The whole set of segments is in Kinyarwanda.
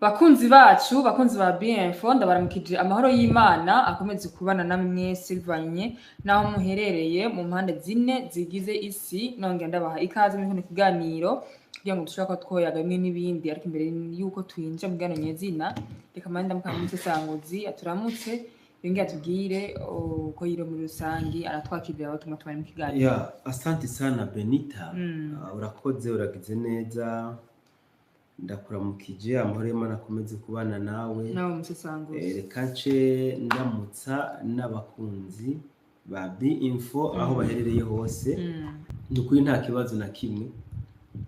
Bakunzi bacu, bakunzi ba BMFO, ndabaramukije amahoro y'Imana akomeze kubana namwe mwese bivanye naho muherereye mu mpande zine zigize isi. Nongera ndabaha ikaze muri kino kiganiro kugira ngo dushobore ko twoyaga bimwe n'ibindi, ariko imbere yuko twinjira mu kiganiro nyezina, reka mande ndamukamutse Sangozi aturamutse yongera atubwire uko yiro muri rusangi aratwakirira abo tumwe mu kiganiro. Ya, asante sana Benita. Urakoze, uragize neza. Ndakuramukije amahoro y'Imana akomeze kubana nawe. Nawe Musesangozi. Reka nce ndamutsa n'abakunzi ba BMFO aho baherereye hose. Ndukuri nta kibazo na kimwe.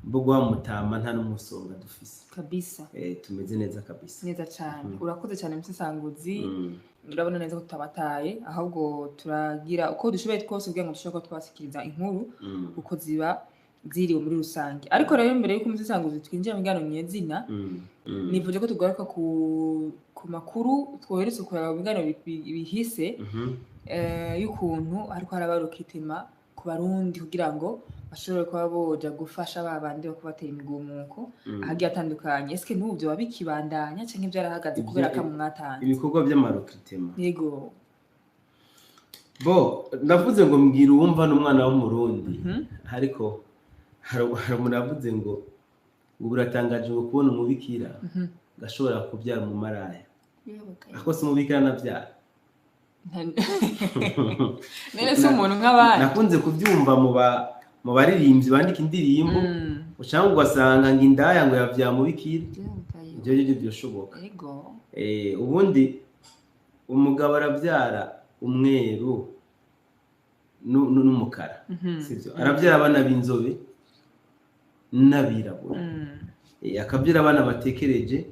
Mbogwa mutama nta n'umusonga dufise. Kabisa. Tumeze neza kabisa. Neza cyane. Urakoze cyane Musesangozi. Urabona neza ko tutabataye, ahubwo turagira uko dushoboye twose kugira ngo dushobore ko twasikiriza inkuru uko ziba ziriwe muri rusange. Ariko rero mbere yuko Musesangozi twinjira mu kiganiro nyezina, nivuje ko tugaruka ku makuru twoheretse ku biganiro bihise y'ukuntu ariko harabarukitema ku Barundi kugira ngo bashobore kuba boja gufasha babandi bo kubatera imigumuko ahagiye atandukanye. Eske n'ubu byo babikibandanya canke byarahagaze kubera ko mwatanze ibikorwa by'amarokritema? Yego. Bo ndavuze ngo mbwira uwumva n'umwana w'umurundi, ariko hari muravuze ngo uburatangaje ngo kubona umubikira gashobora kubyara mu maraya. Ako se umubikira nabyara? Nene se umuntu nk'abandi. Nakunze kubyumva mu baririmbyi bandika indirimbo, ushaka ugasanga ngo indaya ngo yavya mubikira. Ibyo byoshoboka. Yego. Ubundi umugabo arabyara umweru n'umukara, sivyo? Arabyara abana b'inzobe n'abirabura, akabyara abana batekereje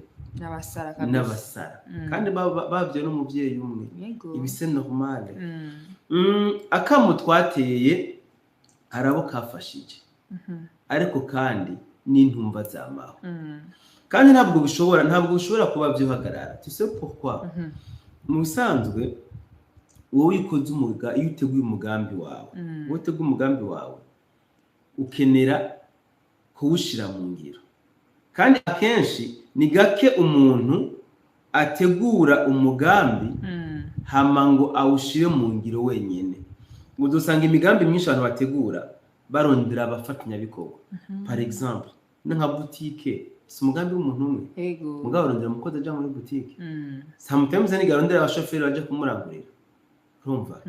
n'abasara, kandi babyo n'umuvyeyi umwe. Ibise normal. Akamu twateye harabo kafashije, ariko kandi n'intumba zamaho, kandi ntabwo bishobora kuba byohagarara. Tu sais pourquoi? Mu bisanzwe wowe ikoze iyo uteguye umugambi wawe ukenera kuwushira mu ngiro, kandi akenshi ni gake umuntu ategura umugambi hama ngo awushire mu ngiro wenyene. Udusanga imigambi myinshi abantu bategura barondera abafatanyabikorwa. Par exemple, nka boutique si umugambi w'umuntu umwe, mugabo barondera umukozi aja muri boutique. Sometimes ni garondera abashoferi baje kumurangurira, urumva?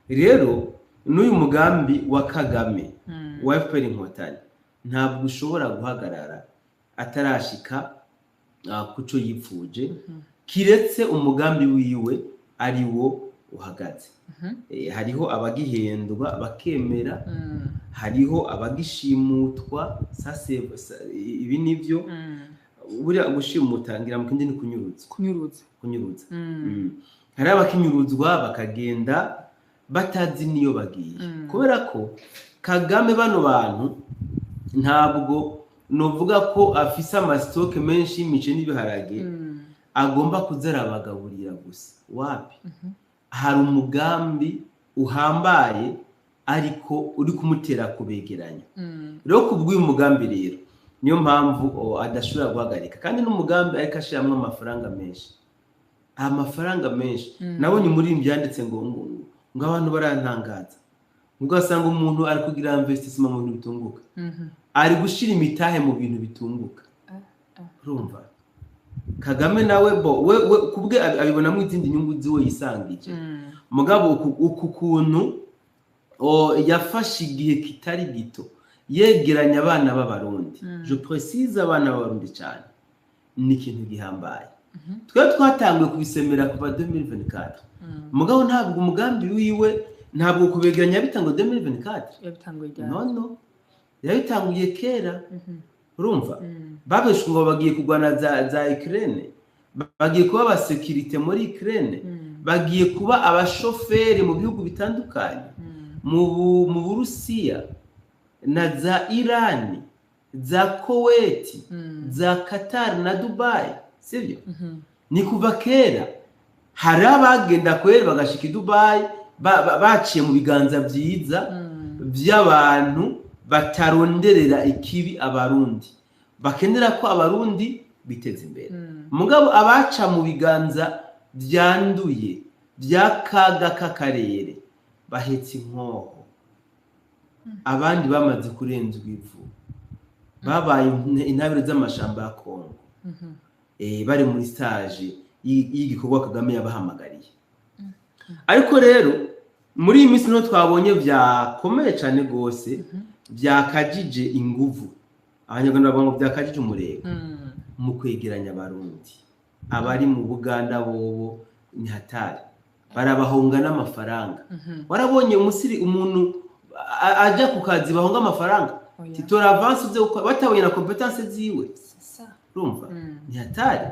Rero n'uyu mugambi wa Kagame wa FPR Inkotanyi ntabwo ushobora guhagarara atarashika kuco yipfuje, kiretse umugambi wiwe ari wo uhagaze. Hariho abagihendwa bakemera, hariho abagishimutwa. Ibi nivyo buriya gushimutangira mu kindi ni kunyuruza. Hari abakinyuruzwa bakagenda batazi niyo bagiye, kubera ko Kagame bano bantu ntabwo novuga ko afise amastoke menshi y'imice n'ibiharage agomba kuzarabagaburira gusa. Wapi? Hari umugambi uhambaye ariko uri kumutera kubegeranya. Rero kubw'uyu mugambi rero niyo mpamvu adashobora guhagarika, kandi n'umugambi ariko ashiramwe amafaranga menshi. Nabonye muri byanditse ngo abantu barantangaza, ugasanga umuntu ari kugira investissement mu bintu bitunguka, ari gushira imitahe mu bintu bitunguka. Urumva? Kagame nawe we kubwe abibonamo izindi nyungu ziwe yisangije. Mugabo uku kuntu yafashe igihe kitari gito yegeranya abana b'Abarundi, je précise abana b'Abarundi cyane, ni ikintu gihambaye. Twatangiye kubisemera kuva 2024, mugabo ntabwo umugambi wiwe ntabwo kubegeranya bitango 2024. No, yabitanguye kera. Urumva? Babeshwe ngo bagiye kugwana za Ukraine, bagiye kuba abasekirite muri Ukraine, bagiye kuba abashoferi mu bihugu bitandukanye, mu Burusiya na za Irani, za Kuwait, za Qatar na Dubai, sivyo? Ni kuva kera hari abagenda kwera bagashika Dubai baciye mu biganza byiza by'abantu bataronderera ikibi Abarundi, bakenera ko Abarundi biteze imbere mugabo abaca mu biganza byanduye byakaga k'akarere bahetse inkoho abandi bamaze kurenzwa ivu babaye intabire z'amashamba ya Kongo bari muri stage y'igikorwa Kagame yabahamagariye ariko rero muri iyi minsi no twabonye byakomeye cyane gose byakajije inguvu abanyarwanda bavuga ngo byakajije umurego mu kwegeranya abarundi abari mu Buganda bobo ni hatari barabahonga n'amafaranga warabonye umusiri umuntu ajya ku kazi bahonga amafaranga titora avance byo batabonye na competence ziwe urumva ni hatari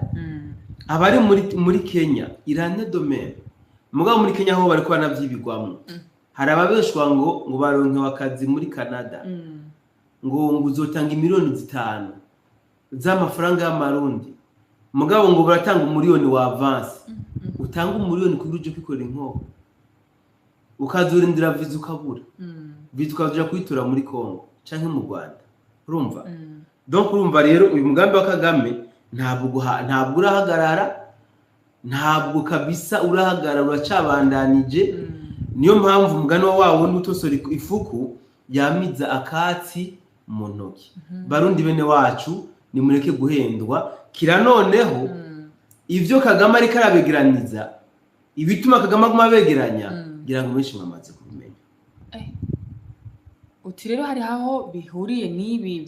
abari muri Kenya irane domaine mugabo muri Kenya ho bari kwana byibigwamo hari ababeshwa ngo baronke wakazi muri Canada ngo uzotanga miliyoni 5 z'amafaranga y'amarundi mugabo ngo baratanga umuriyoni wa avance utanga umuriyoni kuri uje kwikorera inkoko ukazurindira viza ukabura viza ukaja kwitura muri Kongo canke mu Rwanda urumva donc urumva rero uyu mugambi wa Kagame ntabwo urahagarara ntabwo kabisa urahagarara uracabandanije niyo mpamvu umugani wawo n'utosora ifuku yamiza akatsi mu ntoki barundi bene wacu nimureke guhendwa kira noneho ivyo Kagame ari karabegeraniza ibituma Kagame aguma begeranya ngira ngo benshi mwamaze kubimenya uti rero hari aho bihuriye n'ibi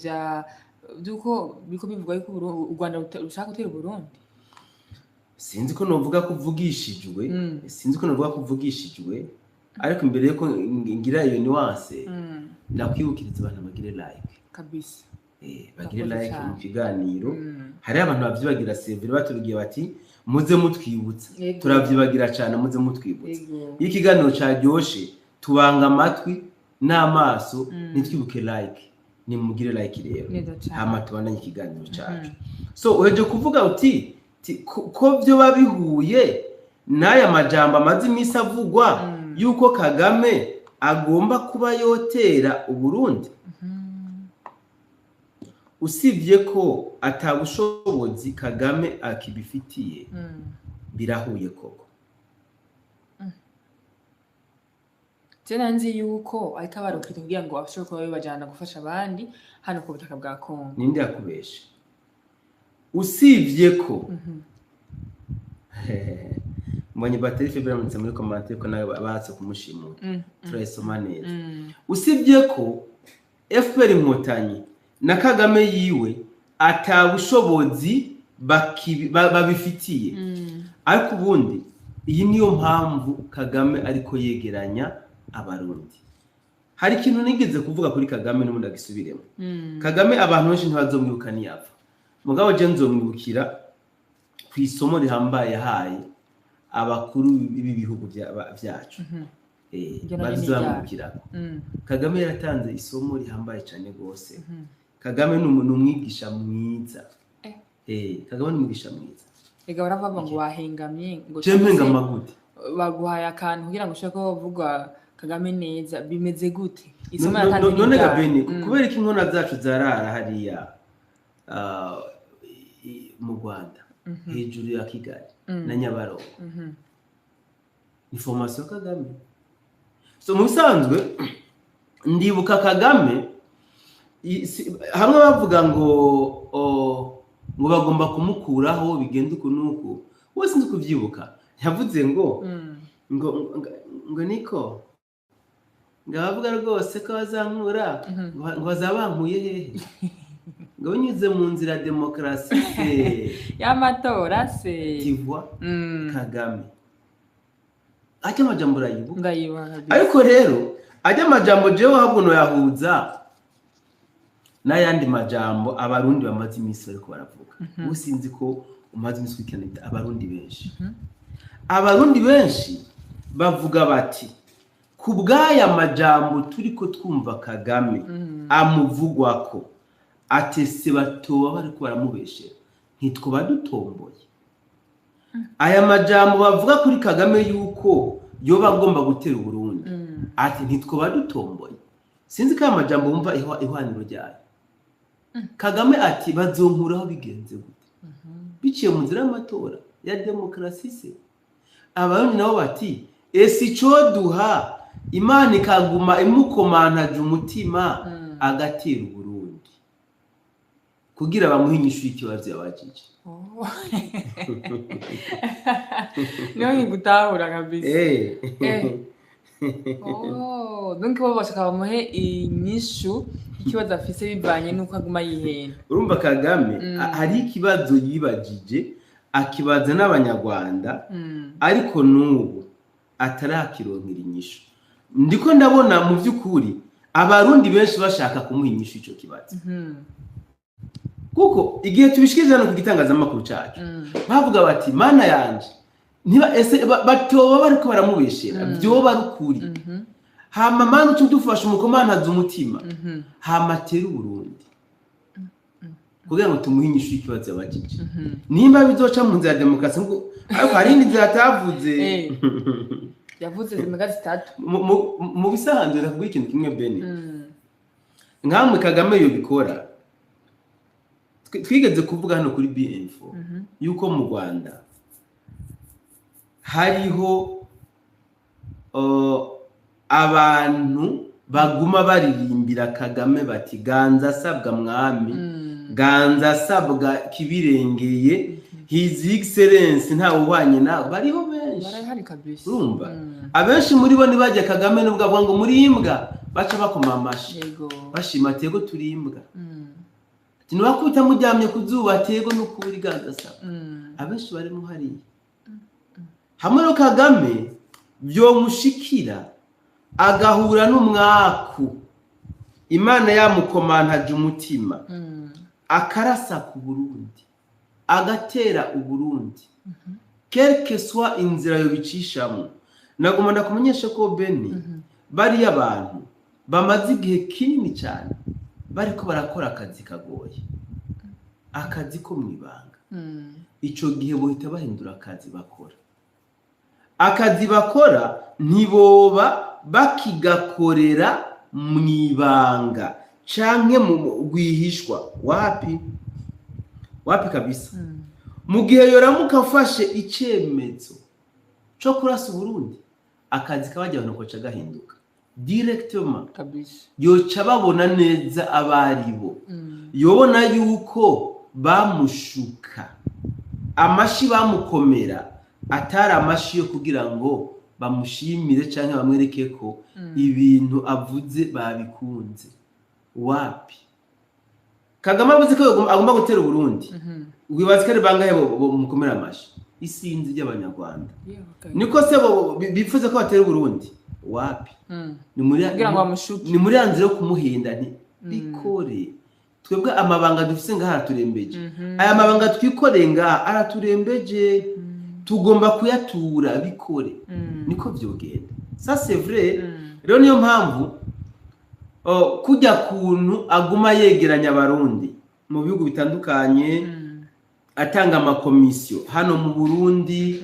byuko biko bivuga yuko u Rwanda rushaka gutera Burundi sinzi ko novuga kuvugishijwe ariko imbere yuko ngira iyo nuance nakwibukiriza abantu bagire like kabisa bagire like mu kiganiro hari abantu bavyibagira severe baturugiye bati muze mutwibutsa turavyibagira cyane muze mutwibutsa ikiganiro cyaryoshe tubanga amatwi n'amaso nitwibuke like ni mugire like rero hama tubandanye ikiganiro cyacu so uheje kuvuga uti ko byo babihuye n'aya majambo amazi imisi avugwa yuko Kagame agomba kuba yotera Uburundi usibye ko atabushobozi Kagame akibifitiye birahuye koko Tena nzi yuko ahita barukita kugira ngo abashobora kuba bajana gufasha abandi hano ku butaka bwa Kongo ninde yakubesha usibye ko mbonye bateri febra munsi muri commentaire ko nawe batse kumushimura turayisoma neza usibye ko FPR Inkotanyi na Kagame yiwe atabushobozi babifitiye ariko ubundi iyi niyo mpamvu Kagame ariko yegeranya abarundi hari ikintu nigeze kuvuga kuri Kagame n'ubundi agisubiremo Kagame abantu benshi ntibazomwibuka niyapfa mugabo je nzomwibukira ku isomo rihambaye yahaye abakuru b'ibihugu byacu bazamukira Kagame yaratanze isomo rihambaye cyane gose Kagame ni umwigisha mwiza Kagame ni umwigisha mwiza ega baravuga ngo wahengamye ngo cempengama gute baguhaye akantu kugira ngo ushaka kuvuga Kagame neza bimeze gute isomo yatanze none Gabeni kubera iki inkona zacu zarara hariya mu Rwanda hejuru ya Kigali na Nyabarongo information Kagame so musanzwe ndibuka Kagame hamwe bavuga ngo bagomba kumukuraho bigenda uko nuko wese nzi kuvyibuka yavuze ngo niko ngavuga rwose ko bazankura ngo bazabankuye hehe ngo unyuze mu nzira demokarasi y'amatora se tivwa Kagame ajya amajambo rayibuka ndayibaha ariko rero ajya amajambo jewe habuno yahuza n'ayandi majambo abarundi bamaze imisi bariko baravuga usinzi ko umaze imisi wikeneye abarundi benshi bavuga bati kubwaya majambo turiko twumva Kagame amuvugwako atese batoba bariko baramubeshera ntitwoba dutomboye aya majambo bavuga kuri Kagame yuko yoba agomba gutera Burundi ati ntitwoba dutomboye sinzi ko amajambo bumva ihwaniro ryayo Kagame ati bazonkuraho bigenze gute biciye mu nzira y'amatora ya demokarasi se. Abarundi nabo bati ese ico duha Imana ikaguma imukomantaje umutima agatera Burundi kugira bamuhe inyishu y'ikibazo yabajije. Niyo ngutahura kabisa. Donc bo bashaka bamuhe inyishu ikibazo afise bivanye nuko aguma yihena. Urumva Kagame hari ikibazo yibajije akibaza n'abanyarwanda ariko nubu atarakironkera inyishu. Ndiko ndabona mu by'ukuri abarundi benshi bashaka kumuha inyishu ico kibazo. Kuko igihe tubishikije no kugitangazamakuru cyacu bavuga bati mana yanje niba ese batoba bariko baramubeshera byoba rukuri hama mana tudufasha umukomantaza umutima hama tera Burundi kugira ngo tumuhe inyishu y'ikibazo yabajije. Nimba bizoca mu nzira ya demokarasi ariko hari indi nzira atavuze yavuze zimaga zitatu mu bisanzwe nakubwiye ikintu kimwe Beni nkamwe Kagame yo bikora. Twigeze kuvuga hano kuri BN4 yuko mu Rwanda hariho abantu baguma baririmbira Kagame bati ganza sabwa mwami ganza sabwa kibirengeye his excellence nta uhwanye nawe. Bariho benshi barahari kabisa. Urumva abenshi muri bo nibajya Kagame nubwo avuga ngo muri imbwa baca bakoma amashi bashima tego turi imbwa. Tinubakubita mujyamye kuzuba tego no kuburi ganza sabwa. Abenshi bari muhariye hamwe no Kagame byo mushikira agahura n'umwaku Imana yamukomantaje umutima akarasa ku Burundi agatera Uburundi quelque soit inzira yo bicishamo. Naguma ndakumenyesha ko Beni bari abantu bamaze igihe kinini cyane bariko barakora akazi kagoye akazi ko mwibanga. Ico gihe bohita bahindura akazi bakora. Akazi bakora ntiboba bakigakorera mwibanga canke mu gwihishwa wapi kabisa. Mu gihe yoramuka afashe icemezo cyo kurasa Burundi akazi kabajya abantu ko cagahinduka directement kabisa. Yoca babona neza abaribo yobona yuko bamushuka amashi bamukomera atari amashi yo kugira ngo bamushimire canke bamwereke ko ibintu avuze babikunze. Wapi Kagame avuze ko agomba gutera Burundi wibaza kare bangahe bo mukomera amashi isinzi ry'abanyarwanda niko se bifuza ko batera Burundi. Wapi ni muri kugira ngo bamushuke ni muri anzira yo kumuhinda nti bikore twebwe amabanga dufise ngaha turembeje aya mabanga twikoreye ngaha araturembeje tugomba kuyatura bikore niko byogenda. Ça c'est vrai. Rero niyo mpamvu kujya kuntu aguma yegeranya abarundi mu bihugu bitandukanye atanga amakomisiyo hano mu Burundi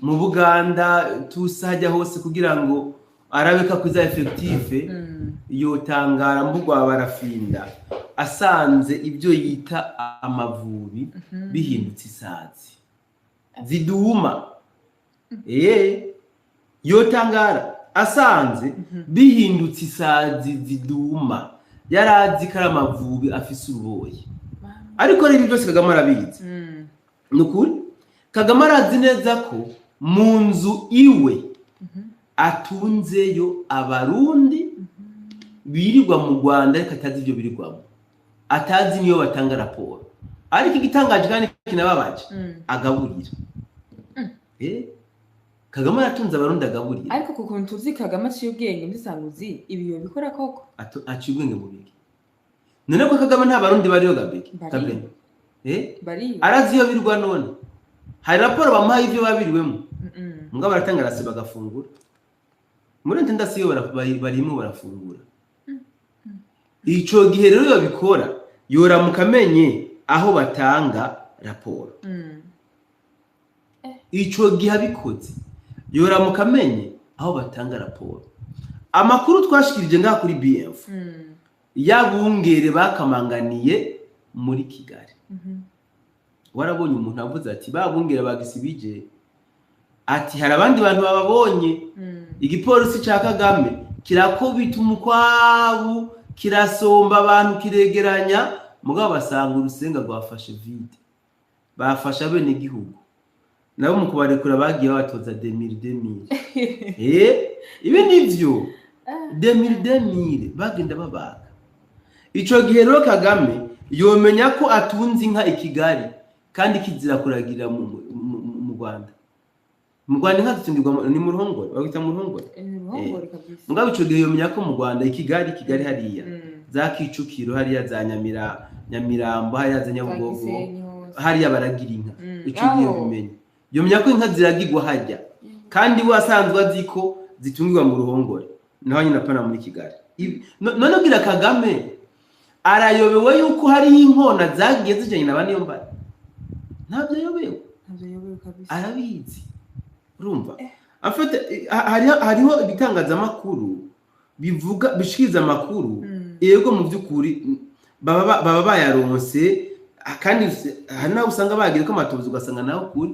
mu Buganda tusajya hose kugira ngo arabeka kuza effective yotangara mbugwa barafinda asanze ibyo yita amavubi bihindutse isazi ziduma yotangara asanze bihindutse isazi ziduma yarazi ko amavubi afise uruboye. Ariko rero byose Kagame arabizi nukuri. Kagame arazi neza ko mu nzu iwe atunzeyo abarundi birirwa mu Rwanda ariko atazi ibyo birirwamo atazi niyo batanga raporo. Ariko igitangaje kandi kinababaje agaburira Kagame aratunze abarundi agaburira. Ariko kukuntu tuzi Kagame aciye ubwenge mbisanguzi ibiyo bikora koko aciye ubwenge mu biki. None ko Kagame nta barundi bariyo gabeke Kagame bari arazi iyo birwa none hari raporo bamuhaye ibyo babiriwemo mbwa baratanga rase bagafungura muri ntenda siyo barimo barafungura. Ico gihe rero babikora yora mukamenye aho batanga raporo. Ico gihe abikoze yora mukamenye aho batanga raporo. Amakuru twashikirije ngaha kuri BF yabungere bakamanganiye muri Kigali warabonye umuntu avuze ati babungira bagisibije ati hari abandi bantu bababonye igipolisi ca Kagame kirakubita umukwabu kirasomba abantu kiregeranya mugabo basanga urusenga rwafashe vide bafasha bene igihugu nabo mu kubarekura bagiye batoza 2000 ibi nivyo 2000 bagenda babaga ico gihe rero Kagame yomenya ko atunze inka ikigali kandi kizira kuragirira mu Rwanda inka zitungirwa ni mu Ruhongore bagita mu Ruhongore kabisa mugabo ico gihe yomenya ko mu Rwanda ikigali hariya za Kicukiro hariya za Nyamirambo hariya za Nyabugogo hariya baragira inka ico gihe yomenya yomenya ko inka ziragirwa hajya kandi wasanzwe aziko zitungirwa mu Ruhongore naho nyina pana muri Kigali none bwira Kagame arayobewe yuko hari inkona zagiye zijanye nabandi yo mbara ntabyo yobewe kabisa arabizi urumva afite hariho ibitangazamakuru bivuga bishikiriza amakuru yego mu byukuri baba bayaronse kandi hari naho usanga bagira ko amatobuzo ugasanga naho kuri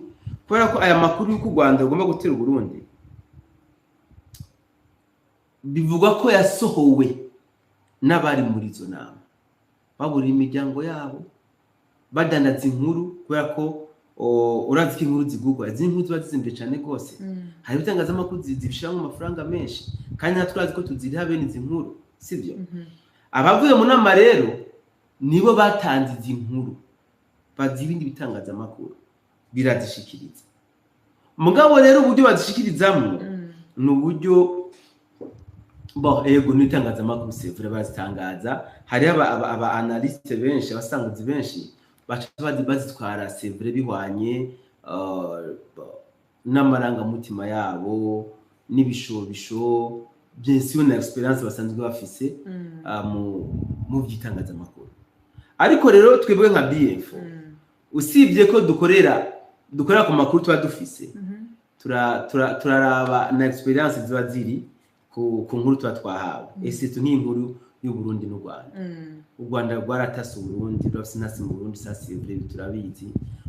kubera ko aya makuru y'uko Rwanda rugomba gutera Burundi bivuga ko yasohowe n'abari muri izo nama babura imiryango yabo badandaza inkuru kubera ko urazi ko inkuru zigurwa izi nkuru ziba zizimbye cyane rwose hari ibitangazamakuru zibishiramo amafaranga menshi kandi natwe turazi ko tuziriha bene izi nkuru sibyo abavuye mu nama rero nibo batanze izi nkuru bazi ibindi bitangazamakuru birazishikiriza mugabo rero uburyo bazishikirizamo ni uburyo ego n'itangazamakuru sevure bazitangaza hari aba analyste benshi abasanguzi benshi bazitwara sevure bihwanye n'amarangamutima yabo n'ibishobisho byinshi na experience basanzwe bafise mu by'itangazamakuru ariko rero twebwe nka BF usibye ko dukorera ku makuru tuba dufise turaraba na experience ziba ziri ku nkuru tuba twahawe ese nk'inkuru y'u Burundi n'u Rwanda u Rwanda rwaratase Burundi rwafise nasi mu Burundi sasi turabizi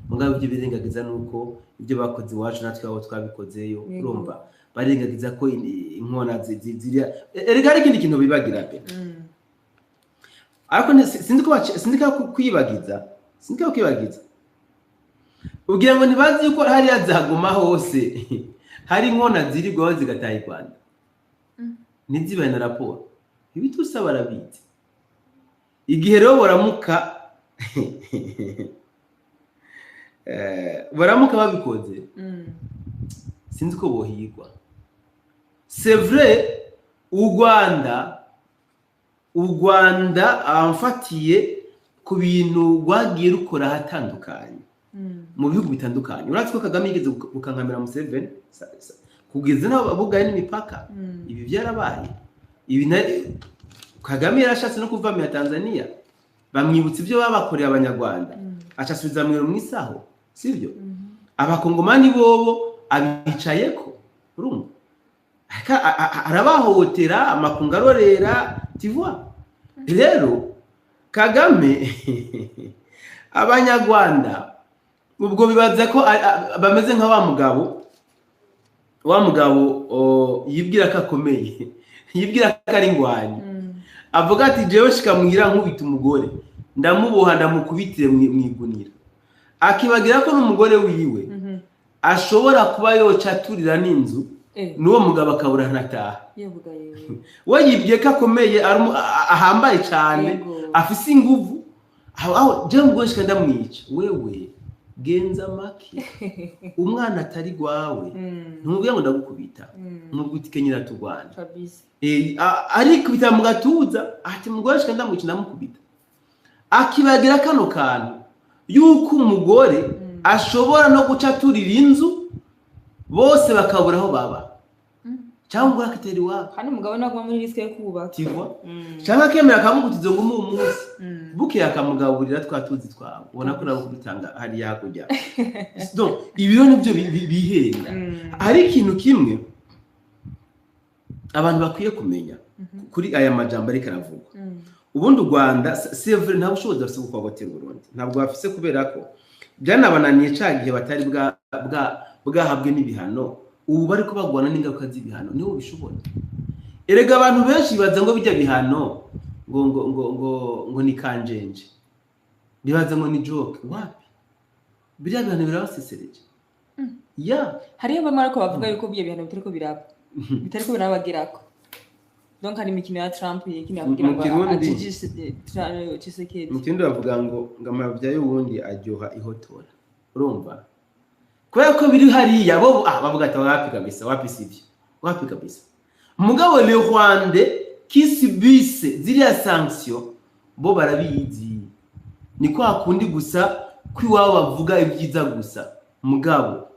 mugabo ibyo birengagiza nuko ibyo bakoze iwacu natwe abo twabikozeyo urumva barengagiza ko inkona ziriya erega ari ikindi kintu bibagira pe ariko sindika kwibagiza ugira ngo ntibazi yuko hariya zaguma hose hari inkona zirirwaho zigataha i Rwanda ntizibaye na raporo ibitusa barabizi igihe rero baramuka babikoze sinzi ko bohigwa c'est vrai u Rwanda amfatiye ku bintu rwagiye rukora hatandukanye mu bihugu bitandukanye uratse ko Kagame yigeze gukankamira Museveni kugeza naho abugaye n'imipaka ibi byarabaye ibi Kagame yarashatse no kuva mu Tanzania bamwibutsa ibyo babakoreye abanyarwanda acasubiza mu isaho sivyo abakongomani bobo abicayeko urumva arabahohotera amakungarorera tivwa rero Kagame abanyarwanda ubwo bibaza ko bameze nka wa mugabo yibwira ko akomeye yibwira ko ari ingwanyi avuga ati jewe shikamwira nkubita umugore ndamuboha ndamukubitire mwigunira akibagira ko n'umugore wiwe ashobora kuba yocaturira n'inzu n'uwo mugabo akabura nataha we yibwiye ko akomeye ahambaye cyane afise inguvu aho je mugore shika ndamwica wewe genza make umwana atari gwawe ntumubwiye ngo ndagukubita nkubwitike nyiratugwana kabisa ariko bita mu gatuza ati mugore shika ndamwica ndamukubita akibagira kano kantu yuko umugore ashobora no gucaturira inzu bose bakabura aho baba cyangwa akateri wabo kandi umugabo nagwa muri riske yo kubaka tivwa cyangwa kemera kamugutizo ngo mu munsi buke akamugaburira twatuzi twawe ubona ko nabo kubitanga hari yakujya donc ibiro nibyo bihenda hari ikintu kimwe abantu bakwiye kumenya kuri aya majambo ariko aravuga ubundi u Rwanda sevre nta bushobozi bafite gukogotera Burundi ntabwo bafise kubera ko byanabananiye cagiye batari bwahabwe n'ibihano ubu bari ko bagwana n'ingaruka z'ibihano niho bishobora erega abantu benshi baza ngo bijya bihano ngo ni kanjenje bibaza ngo ni joke wapi bijya bihano birabasesereje hariyo bamwe ariko bavuga yuko bijya bihano bitariko birabagirako donc hari imikino ya Trump yikini avugira ngo ajijise Tshisekedi mu kindi bavuga ngo amabya y'ubundi aryoha ihotora urumva kubera ko biri hariya bo bavuga ati wapi sivyo wapi kabisa mugabo le Rwanda kisibise ziriya sanction bo barabizi ni kwa kundi gusa kwiwabo bavuga ibyiza gusa mugabo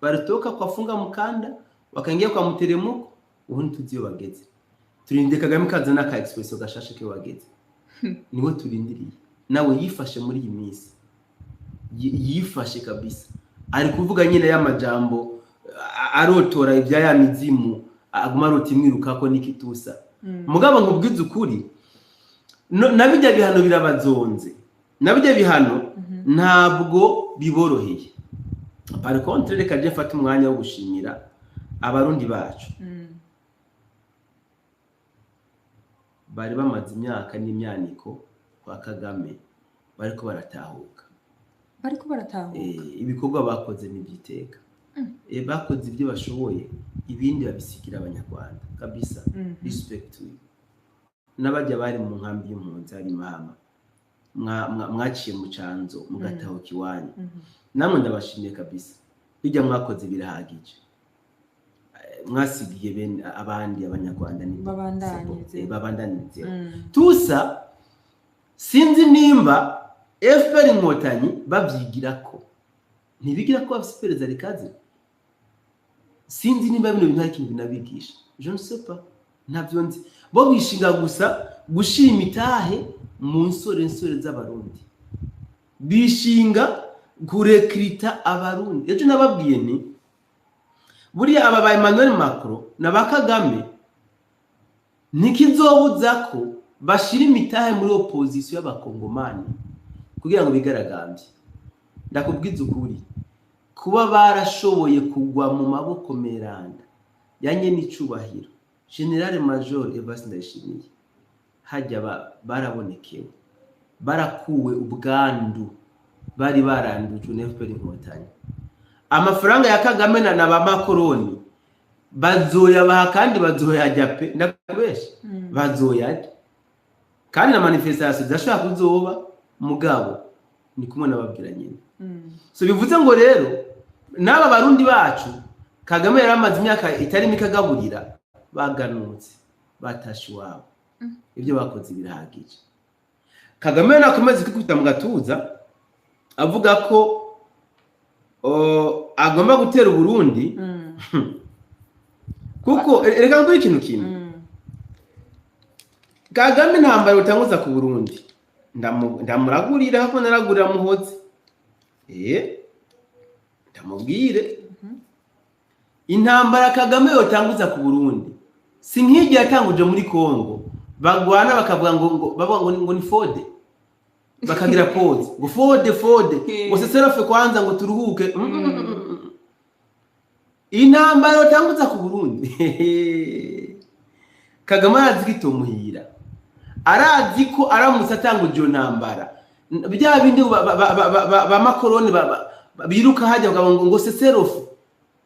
baratoka kwafunga mukanda wakangiye kwa muteremuko ubundi tuziyo bageze turinde Kagame kaza naka expresso gashashe ke wageze niwe turindiriye nawe yifashe muri iyi minsi yifashe kabisa ari kuvuga nyine y'amajambo arotora ibya ya mizimu aguma roti mwiruka ko nikitusa mugabo nkubwize ukuri nabijya bihano birabazonze nabijya bihano ntabwo biboroheye par contre reka je fata umwanya wo gushimira abarundi bacu bari bamaze imyaka n'imyaniko kwa Kagame bariko baratahuka ibikorwa bakoze n'ibyiteka bakoze ibyo bashoboye ibindi babisigira abanyarwanda kabisa respect to you nabajya bari mu nkambi y'impunzi ari mama mwaciye mu canzo mugatahuka iwanyu namwe ndabashimiye kabisa bijya mwakoze birahagije mwasigiye bene abandi abanyarwanda ni babandanize tusa sinzi nimba FPR inkotanyi bavyigirako ntibigira ko abasipereza rikaze sinzi nimba bino bintu ari kintu binabigisha je ne sais pas ntabyo nzi bo bishinga gusa gushima itahe mu nsore z'abarundi bishinga kurekrita abarundi ejo nababwiye ni buriya aba ba Emmanuel Macron na ba Kagame nikizobuza ko bashira imitahe muri opposition y'abakongomani kugira ngo bigaragambye ndakubwiza ukuri kuba barashoboye kugwa mu maboko meranda yanye n'icubahiro General Major Evase Ndayishimiye hajya barabonekewe barakuwe ubwandu bari barandujwe na FPR inkotanyi amafaranga ya Kagame na ba Makoroni bazoyabaha kandi bazoyajya pe ndakubesha bazoyajya kandi na manifestation zashaka kuzoba mugabo ni kumwe nababwira nyine so bivuze ngo rero naba barundi bacu Kagame yaramaze imyaka itari mikagaburira baganutse batashi wabo ibyo bakoze birahagije Kagame nakomeze kwikubita mu gatuza avuga ko agomba gutera Burundi kuko reka ngure ikintu kimwe Kagame ntambara utanguza ku Burundi ndamuragurira hako naragurira muhoze ndamubwire intambara Kagame yotanguza ku Burundi si nk'igi yatanguje muri Kongo bagwana bakavuga ngo ni fode bakagira pause ngo fode ngo seserofe kwanza ngo turuhuke intambara yotanguza ku Burundi Kagame arazigito muhira arazi ko aramutse atanguje iyo ntambara bya bindi ba Makoroni biruka hajya ngo seserofe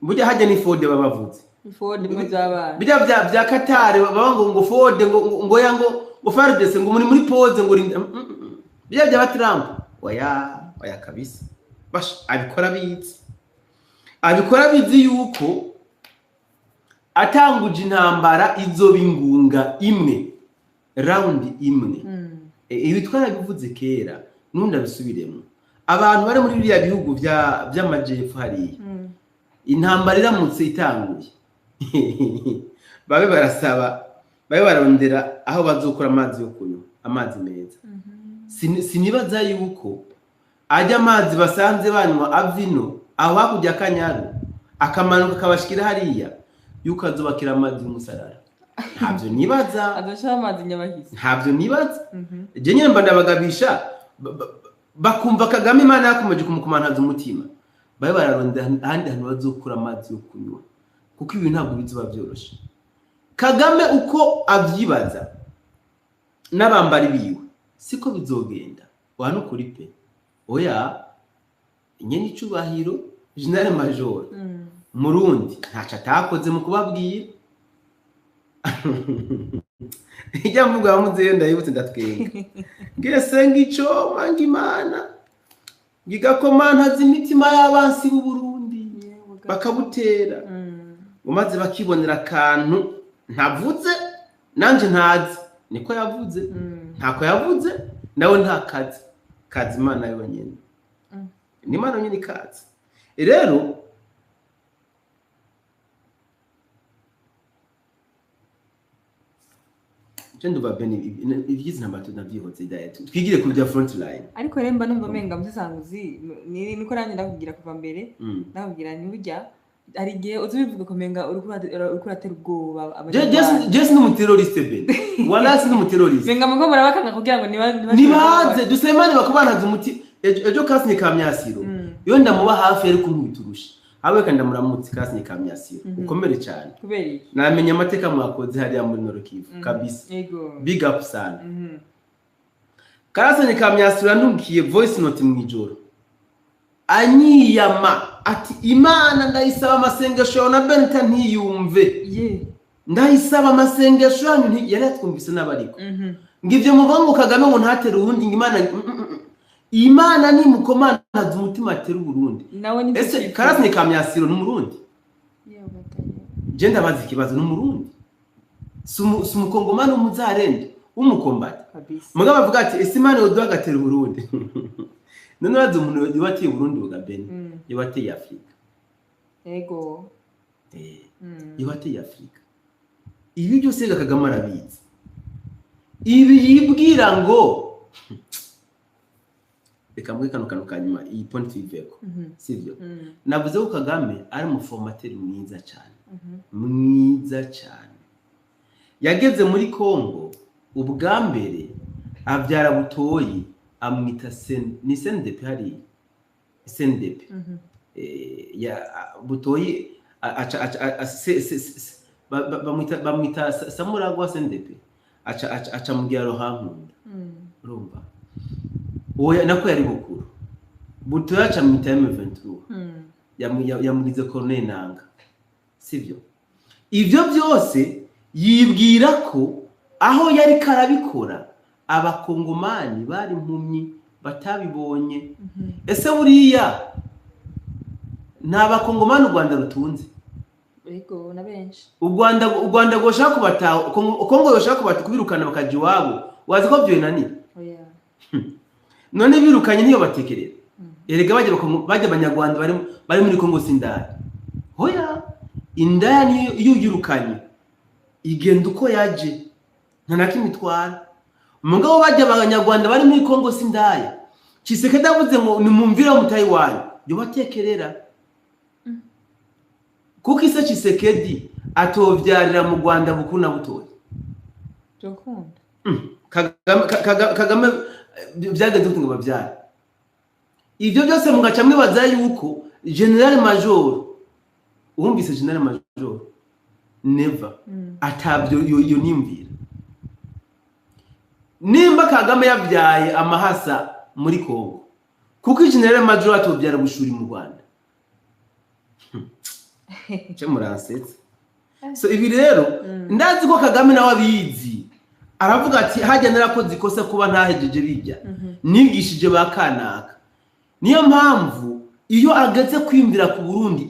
burya hajya ni fode babavuze fode muzabana bya Katare baba ngo fode ngo ya ngo fardese ngo muri pause ngo bya Trump oya kabisa bash abikora bizi yuko atanguje intambara izoba ingunga imwe round imwe ibi twarabivuze kera nunda bisubiremo abantu bari muri biriya bihugu by'amajepfo hariya intambara iramutse itanguye babe barondera aho bazokora amazi yo kunywa amazi meza sinibaza yuko ajya amazi basanze banywa avino aho hakujya Kanyaru akamanuka kabashikira hariya yuko azobakira amazi y'umusarara ntabyo nibaza adashaka amazi nyabahisi ntabyo nibaza je nyine mba ndabagabisha bakumva Kagame Imana yakomeje kumukomantaza umutima babe bararonda ahandi hantu bazokura amazi yo kunywa kuko ibi ntabwo bizuba byoroshe. Kagame uko avyibaza n'abambari biwe siko bizogenda wano kuri pe oya nyene icubahiro General Major Murundi ntaca atakoze mu kubabwira ijya mvuga bamuzeyo ndayibutse ndatwenga ngese ngico manga Imana gigakomantaza imitima y'abansi b'u Burundi bakabutera umaze bakibonera akantu ntavuze nanje ntazi niko yavuze ntako yavuze nawe nta kazi Imana yonyene ni Imana nyine kazi rero Chendo va bene ivizi namato navyihoze diet twigire ku bya front line ariko remba numva menga musanguzi niko nanye ndakugira kuva mbere ndakubwira ni burya ari gihe uzubivuga ko menga urukuratera ubwoba just no terroriste ben wala si no terroriste menga mugo barabakanga kugira ngo nibaze dusemane bakubanaza umuti ejo kasi ni kamyasiro yo ndamuba hafi ari kumwiturusha awe kandi muramutse kasi ni kamyasiro ukomere cyane kubera namenye amateka mwakoze hariya muri Norokivu kabisa big up sana kasi ni kamyasiro ndukiye voice note mwijoro anyiyama ati Imana ndayisaba amasengesho na Benta ntiyumve ndayisaba amasengesho yanyu yari twumvise n'abariko ngivyo muvango Kagame ngo ntatere urundi Imana ni mukomantaza umutima atera Burundi ese karasi ni kamyasiro n'umurundi je ndabaza ikibazo n'umurundi sumukongomana umuzarende umukombata mugabo avuga ati ese Imana yoduhagatera Burundi none wazo umuntu yibatiye Burundi bugabene yibatiye Afrika ego yibatiye Afrika ibi byose Kagame arabizi ibi yibwira ngo reka muri kano kanyuma iyi point iveko sivyo navuze ko Kagame ari mu formateur mwiza cyane yageze muri Kongo ubwa mbere abyara Butoyi amwita ni CNDP hari CNDP ya Butoyi bamwita Samuragwa CNDP aca mugira rohankunda urumva oya nako yari bukuru Butoyi aca mwita M23 yamugize Corneille Nanga sivyo ivyo byose yibwira ko aho yari karabikora abakongomani bari impumyi batabibonye ese buriya nta bakongomani u Rwanda rutunze ego na benshi u Rwanda goshaka kubataho Kongo yoshaka kubirukana bakaji wabo wazi ko byo nani oya none birukanye niyo batekerera erega bajya abanyarwanda bari muri Kongo sindari hoya indaya niyo yirukanye igenda uko yaje ntanakimitwara mugabo bajya abanyarwanda bari muri Kongo sindaya Tshisekedi davuze ngo nimumvira mu Taiwan yo batekerera kuko ise Tshisekedi atovyarira mu Rwanda bukuna butoyi Jokunda Kagame byageze ngo bavyara ivyo byose mugaca mwibaza yuko General Major urumvise General Major never atabyo yo nimvira nimba Kagame yabyaye amahasa muri Kongo kuko General Major atobyara bushuri mu Rwanda cyo muransetse so ibi rero ndazi ko Kagame nawe abizi aravuga ati hajya narakoze ikosa kuba ntahejeje bijya nigishije bakanaka niyo mpamvu iyo agaze kwimvira ku Burundi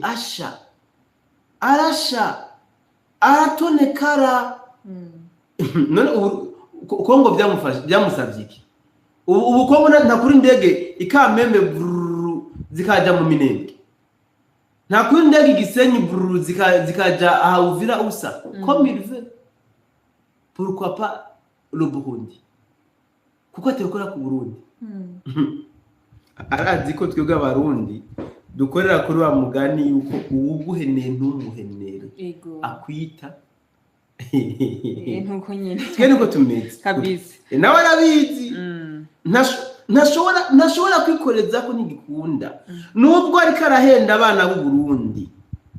arasha aratonekara none Kongo byamusavye iki ubu Kongo nta kuri ndege ikamembe zikaja mu Minembwe nta kuri ndege Gisenyi zikaja ahuvira usa comme il veut pourquoi pas le Burundi kuko atekora ku Burundi arazi ko twebwe abarundi dukorera kuri wa mugani yuko uwuguheneye ntumuhenere akwita ntuko nyine twe niko tumeze kabisa nawe arabizi ntashobora kwikoreza ko ntigikunda nubwo ariko arahenda abana b'u Burundi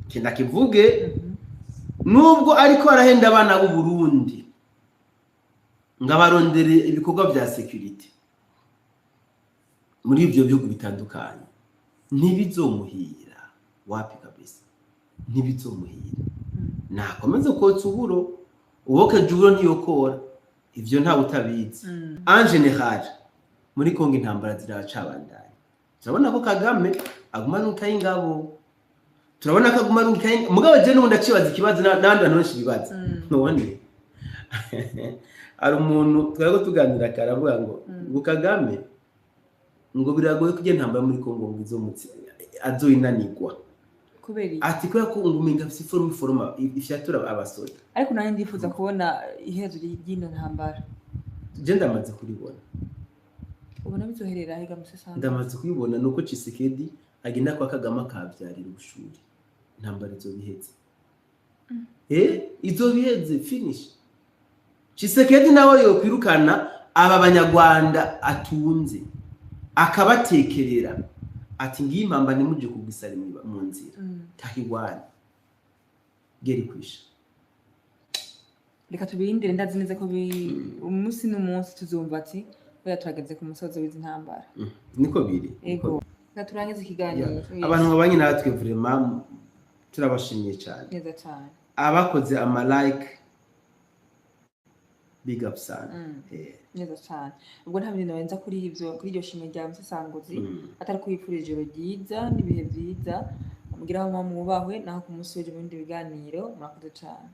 kenda kivuge nubwo ariko arahenda abana b'u Burundi ngabarondere ibikorwa bya security muri ibyo bihugu bitandukanye ntibizomuhira wapi kabisa ntibizomuhira nakomeze kotsa uburo uwoke juro ntiyokora ivyo nta utabizi en general muri Kongo intambara ziracabandanye turabona ko Kagame aguma n'ukaye ingabo turabona ko aguma n'ukaye mugabo je n'ubundi acibaza ikibazo n'abandi bantu bibaza none ari umuntu twego tuganira karavuga ngo Kagame ngo biragoye kugenda intambara muri Kongo ngo izomutse azoyinanirwa kubera ati ko yakunguminga afite forma ifyatura abasoda ariko nanye ndifuza kubona iherezo ry'ino ntambara je ndamaze kuribona ubona bizoherera higa musesanga ndamaze kubibona nuko Tshisekedi agenda kwa Kagame akavyarira ubushuri intambara izobiheze izobiheze finish Tshisekedi nawe yo kwirukana aba banyarwanda atunze akabatekerera ati ngiye impamba nimuje kugisara mu nzira tahigwana geri kwisha reka tubirindire ndazi neza ko umunsi n'umunsi tuzumva ati oya turageze ku musozo w'izi ntambara niko biri yego reka turangize ikiganiro abantu babanye natwe vraiment turabashimiye cyane neza cyane abakoze ama like big up sana neza cyane ubwo nta bintu nawenza kuri iryo shimwe rya Musesanguzi atari kwifurije ijoro ryiza n'ibihe byiza mugira aho mwubahwe naho ku munsi w'ejo mu bindi biganiro murakoze cyane